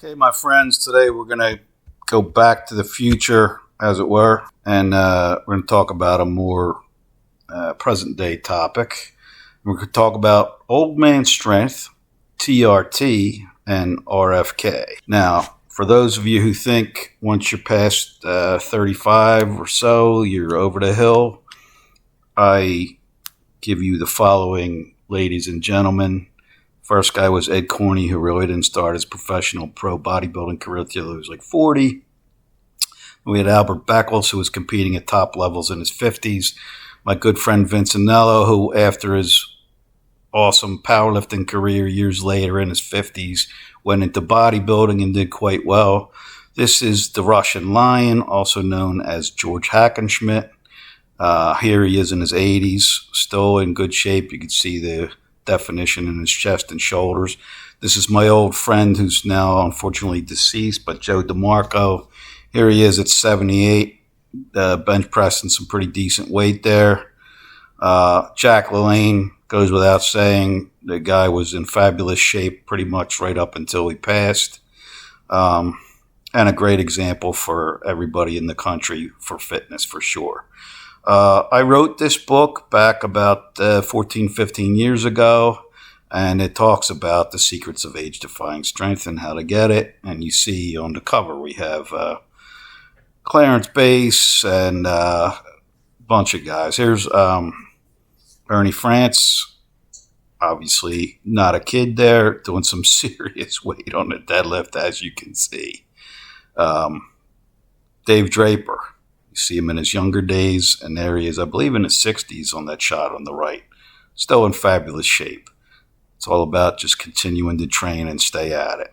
Okay, my friends, today we're going to go back to the future, as it were, and we're going to talk about a more present day topic. We're going to talk about old man strength, TRT, and RFK. Now, for those of you who think once you're past 35 or so, you're over the hill, I give you the following, ladies and gentlemen. First guy was Ed Corney, who really didn't start his professional pro bodybuilding career until he was like 40. We had Albert Beckles, who was competing at top levels in his 50s. My good friend Vince Anello, who after his awesome powerlifting career years later in his 50s, went into bodybuilding and did quite well. This is the Russian Lion, also known as George Hackenschmidt. Here he is in his 80s, still in good shape. You can see the definition in his chest and shoulders. This is my old friend who's now unfortunately deceased, but Joe DeMarco. Here he is at 78, bench pressing some pretty decent weight there. Jack LaLanne, goes without saying, the guy was in fabulous shape pretty much right up until he passed. And a great example for everybody in the country for fitness, for sure. I wrote this book back about 14, 15 years ago, and it talks about the secrets of age-defying strength and how to get it. And you see on the cover we have Clarence Bass and a bunch of guys. Here's Ernie France, obviously not a kid there, doing some serious weight on the deadlift, as you can see. Dave Draper. See him in his younger days, and there he is, I believe, in his 60s on that shot on the right. Still in fabulous shape. It's all about just continuing to train and stay at it.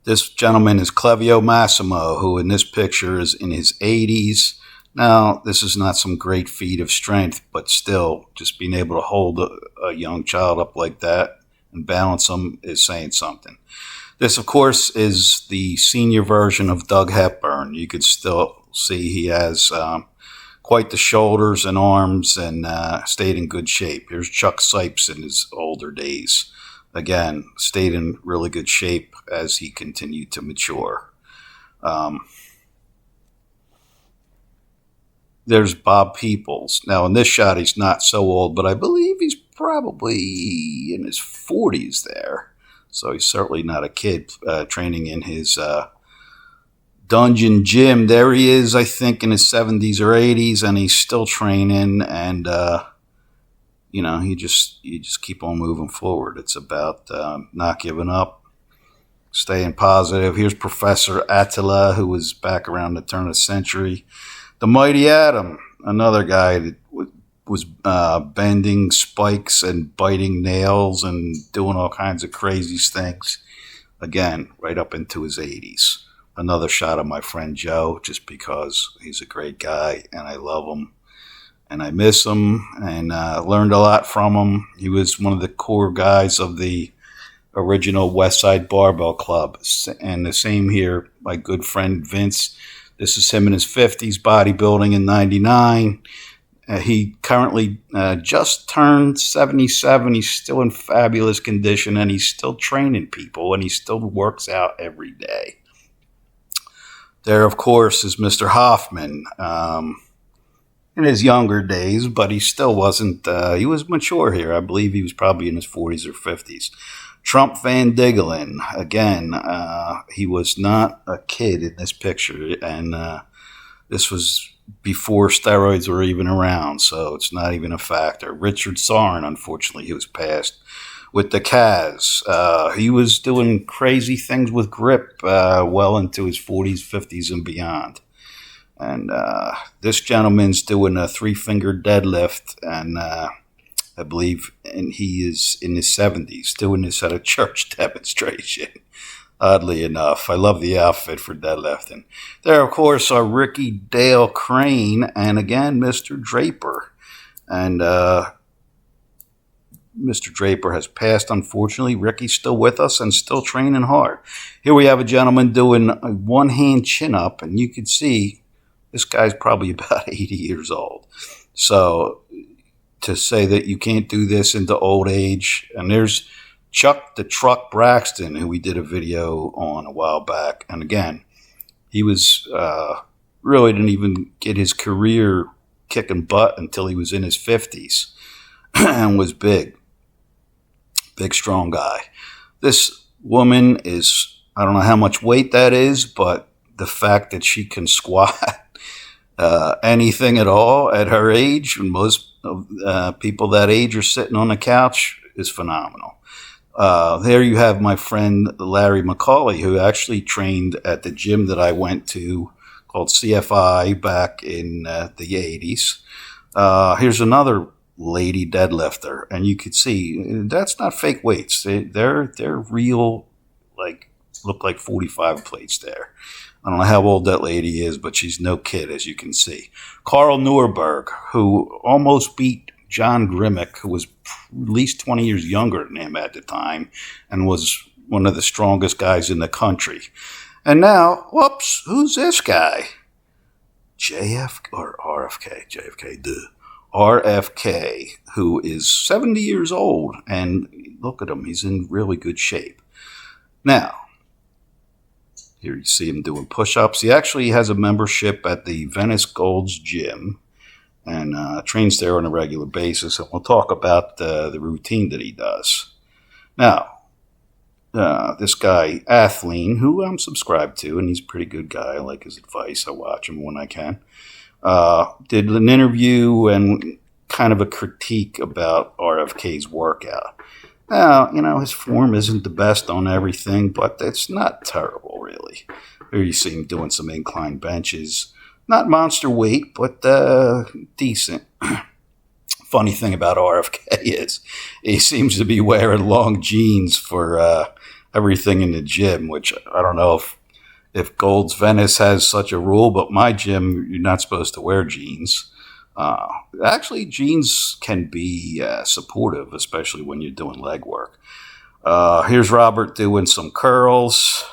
This gentleman is Clevio Massimo, who in this picture is in his 80s. Now, this is not some great feat of strength, but still, just being able to hold a young child up like that and balance them is saying something. This, of course, is the senior version of Doug Hepburn. You could still see he has quite the shoulders and arms and stayed in good shape. Here's Chuck Sipes in his older days. Again, stayed in really good shape as he continued to mature. There's Bob Peoples. Now, in this shot, he's not so old, but I believe he's probably in his 40s there. So he's certainly not a kid training in his dungeon gym. There he is, I think, in his 70s or 80s, and he's still training. And you just keep on moving forward. It's about not giving up, staying positive. Here's Professor Attila, who was back around the turn of the century. The Mighty Atom, another guy that was bending spikes and biting nails and doing all kinds of crazy things. Again, right up into his 80s. Another shot of my friend Joe, just because he's a great guy and I love him and I miss him and learned a lot from him. He was one of the core guys of the original West Side Barbell Club. And the same here, my good friend Vince. This is him in his 50s, bodybuilding in 99. He currently just turned 77. He's still in fabulous condition, and he's still training people, and he still works out every day. There, of course, is Mr. Hoffman in his younger days, but he still wasn't, he was mature here. I believe he was probably in his 40s or 50s. Trump Van Diggelen, again, he was not a kid in this picture, and this was before steroids were even around, so it's not even a factor. Richard Sarn, unfortunately, he was passed with the Kaz. He was doing crazy things with grip well into his 40s, 50s, and beyond. And this gentleman's doing a 3-finger deadlift, and I believe he is in his 70s, doing this at a church demonstration. Oddly enough, I love the outfit for deadlifting. There, of course, are Ricky Dale Crane and, again, Mr. Draper. And Mr. Draper has passed, unfortunately. Ricky's still with us and still training hard. Here we have a gentleman doing a one-hand chin-up, and you can see this guy's probably about 80 years old. So to say that you can't do this into old age, and there's Chuck the Truck Braxton, who we did a video on a while back. And again, he was really didn't even get his career kicking butt until he was in his 50s and was big, strong guy. This woman is, I don't know how much weight that is, but the fact that she can squat anything at all at her age, and most people that age are sitting on the couch, is phenomenal. There you have my friend Larry McCauley, who actually trained at the gym that I went to called CFI back in the 80s. Here's another lady deadlifter, and you could see that's not fake weights. They're real, like, look like 45 plates there. I don't know how old that lady is, but she's no kid, as you can see. Carl Nuremberg, who almost beat John Grimmick, who was at least 20 years younger than him at the time and was one of the strongest guys in the country. And now, whoops, who's this guy? RFK, who is 70 years old, and look at him, he's in really good shape. Now, here you see him doing push-ups. He actually has a membership at the Venice Gold's Gym and trains there on a regular basis, and we'll talk about the routine that he does. Now, this guy, Athlean, who I'm subscribed to, and he's a pretty good guy. I like his advice. I watch him when I can. Did an interview and kind of a critique about RFK's workout. Now, his form isn't the best on everything, but it's not terrible, really. Here you see him doing some incline benches. Not monster weight, but decent. Funny thing about RFK is he seems to be wearing long jeans for everything in the gym, which I don't know if Gold's Venice has such a rule, but my gym, you're not supposed to wear jeans. Actually, jeans can be supportive, especially when you're doing leg work. Here's Robert doing some curls,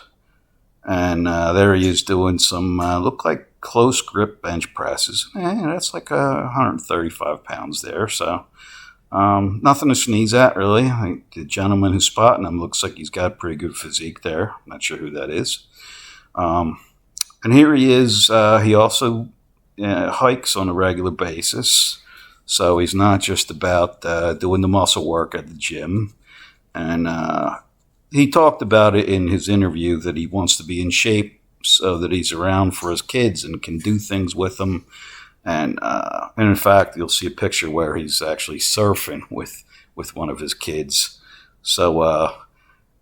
and there he is doing some, look like close grip bench presses. That's like 135 pounds there, so nothing to sneeze at, really. I think the gentleman who's spotting him looks like he's got pretty good physique there. Not sure who that is. And here he is. He also hikes on a regular basis, so he's not just about doing the muscle work at the gym. And he talked about it in his interview that he wants to be in shape so that he's around for his kids and can do things with them. And in fact, you'll see a picture where he's actually surfing with one of his kids. So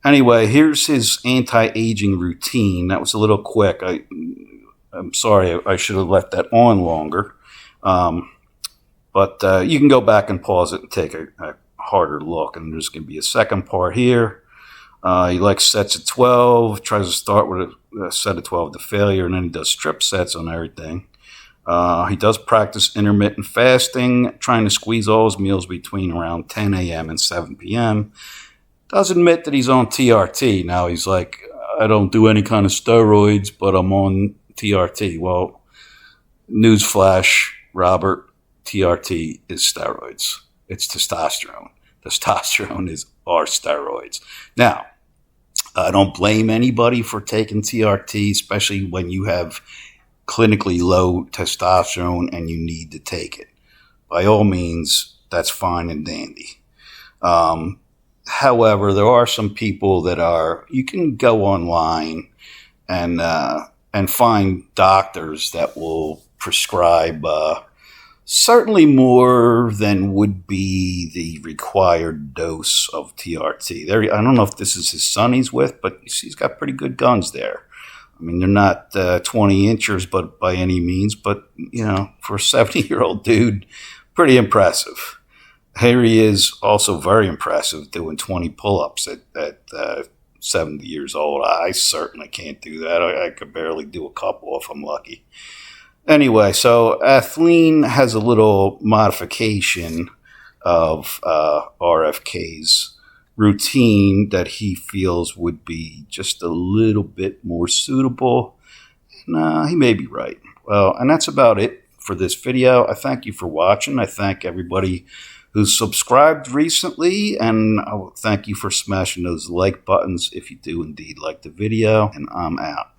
anyway, here's his anti-aging routine. That was a little quick. I'm sorry, I should have left that on longer. But you can go back and pause it and take a harder look. And there's going to be a second part here. He likes sets of 12, tries to start with a set of 12 to failure, and then he does strip sets on everything. He does practice intermittent fasting, trying to squeeze all his meals between around 10 a.m. and 7 p.m. Does admit that he's on TRT. Now he's like, I don't do any kind of steroids, but I'm on TRT. Well, newsflash, Robert, TRT is steroids. It's testosterone. Testosterone is our steroids. Now, I don't blame anybody for taking TRT, especially when you have clinically low testosterone and you need to take it. By all means, that's fine and dandy. However, there are some people that you can go online and find doctors that will prescribe certainly more than would be the required dose of TRT. I don't know if this is his son he's with, but he's got pretty good guns there. I mean, they're not 20 inchers, but by any means, but, for a 70-year-old dude, pretty impressive. Here he is, also very impressive, doing 20 pull-ups at 70 years old. I certainly can't do that. I could barely do a couple if I'm lucky. Anyway, so Athlean has a little modification of RFK's routine that he feels would be just a little bit more suitable. And he may be right. Well, and that's about it for this video. I thank you for watching. I thank everybody who's subscribed recently, and I thank you for smashing those like buttons if you do indeed like the video, and I'm out.